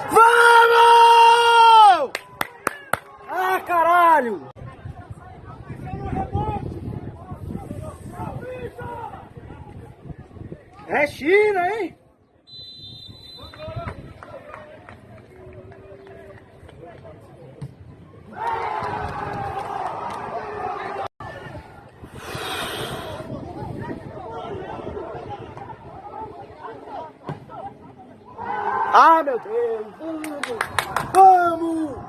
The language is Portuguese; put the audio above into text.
Vamos! Ah, caralho! É China, hein? Ah, meu Deus! Vamos! Vamos!